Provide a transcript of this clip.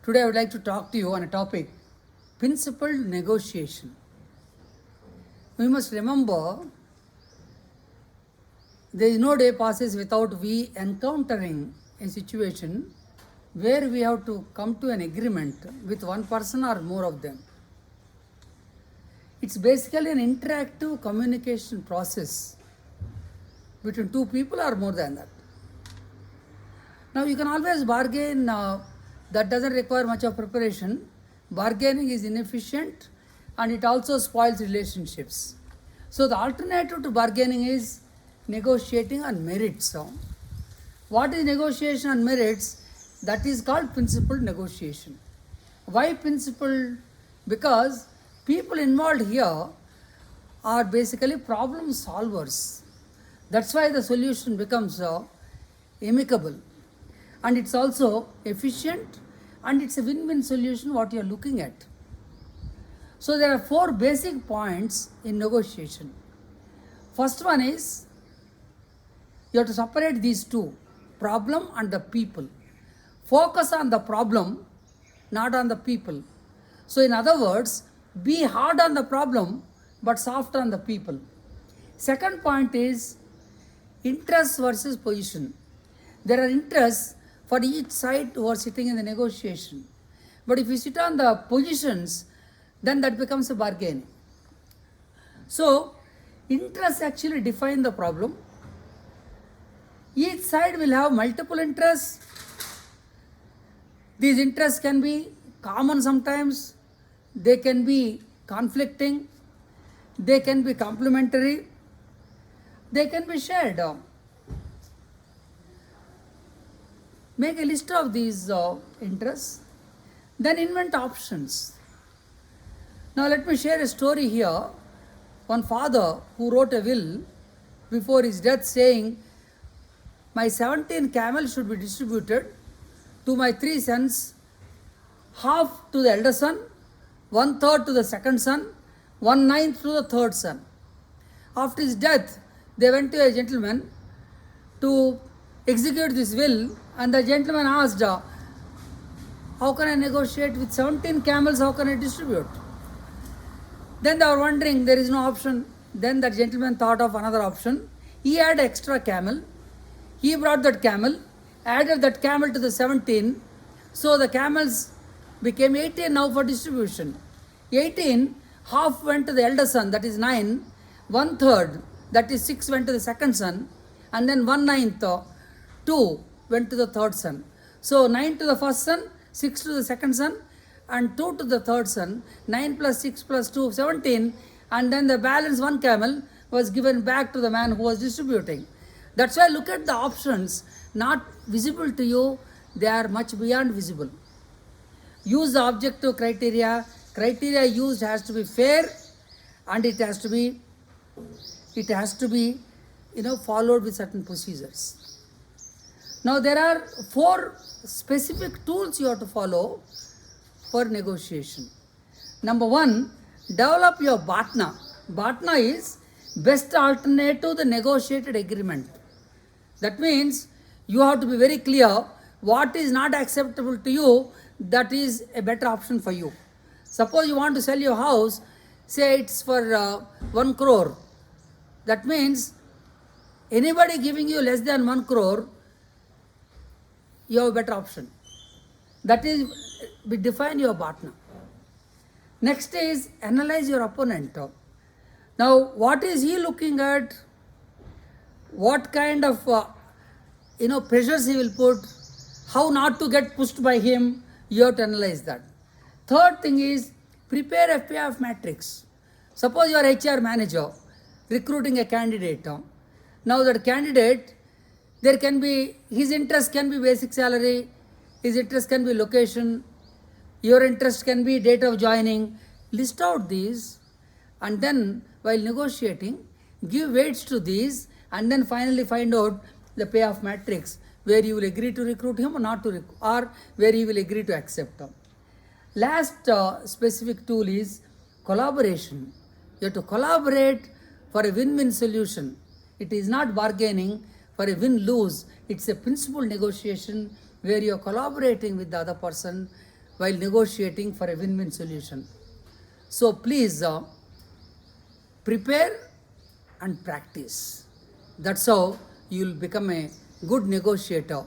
Today I would like to talk to you on a topic, principled negotiation. We must remember there is no day passes without we encountering a situation where we have to come to an agreement with one person or more of them. It's basically an interactive communication process between two people or more than that. Now you can always bargain, that doesn't require much of preparation. Bargaining is inefficient and it also spoils relationships. So the alternative to bargaining is negotiating on merits. So, what is negotiation on merits? That is called principled negotiation. Why principled? Because people involved here are basically problem solvers. That's why the solution becomes amicable, and it's also efficient, and it's a win-win solution what you are looking at. So there are four basic points in negotiation. First one is you have to separate these two, problem and the people. Focus on the problem, not on the people. So in other words, be hard on the problem but soft on the people. Second point is interest versus position. There are interests for each side who are sitting in the negotiation. But if you sit on the positions, then that becomes a bargain. So interests actually define the problem. Each side will have multiple interests. These interests can be common sometimes, they can be conflicting, they can be complementary, they can be shared. Make a list of these interests, then invent options. Now let me share a story here. One father who wrote a will before his death saying, my 17 camels should be distributed to my 3 sons, half to the elder son, 1/3 to the second son, 1/9 to the third son. After his death, they went to a gentleman to execute this will, and the gentleman asked, how can I negotiate with 17 camels, how can I distribute? Then they were wondering, there is no option. Then that gentleman thought of another option. He had extra camel. He brought that camel, added that camel to the 17. So the camels became 18 now for distribution. 18, half went to the elder son, that is 9. 1/3, that is 6, went to the second son. And then 1/9, 2 went to the third son. So 9 to the first son, 6 to the second son, and 2 to the third son. 9 plus 6 plus 2, 17. And then the balance 1 camel was given back to the man who was distributing. That's why look at the options, not visible to you, they are much beyond visible. Use the objective criteria. Criteria used has to be fair, and it has to be followed with certain procedures. Now there are 4 specific tools you have to follow for negotiation. Number 1, develop your BATNA. BATNA is best alternative to the negotiated agreement. That means you have to be very clear what is not acceptable to you, that is a better option for you. Suppose you want to sell your house, say it's for 1 crore. That means anybody giving you less than 1 crore, you have a better option. That is, we define your partner. Next is analyze your opponent. Now, what is he looking at? What kind of pressures he will put? How not to get pushed by him? You have to analyze that. Third thing is prepare a payoff matrix. Suppose you are HR manager recruiting a candidate. Now that candidate, there can be, his interest can be basic salary, his interest can be location, your interest can be date of joining. List out these, and then while negotiating, give weights to these, and then finally find out the payoff matrix where you will agree to recruit him or not to or where you will agree to accept him. Last specific tool is collaboration. You have to collaborate for a win-win solution. It is not bargaining. For a win-lose, it's a principled negotiation where you're collaborating with the other person while negotiating for a win-win solution. So please prepare and practice. That's how you'll become a good negotiator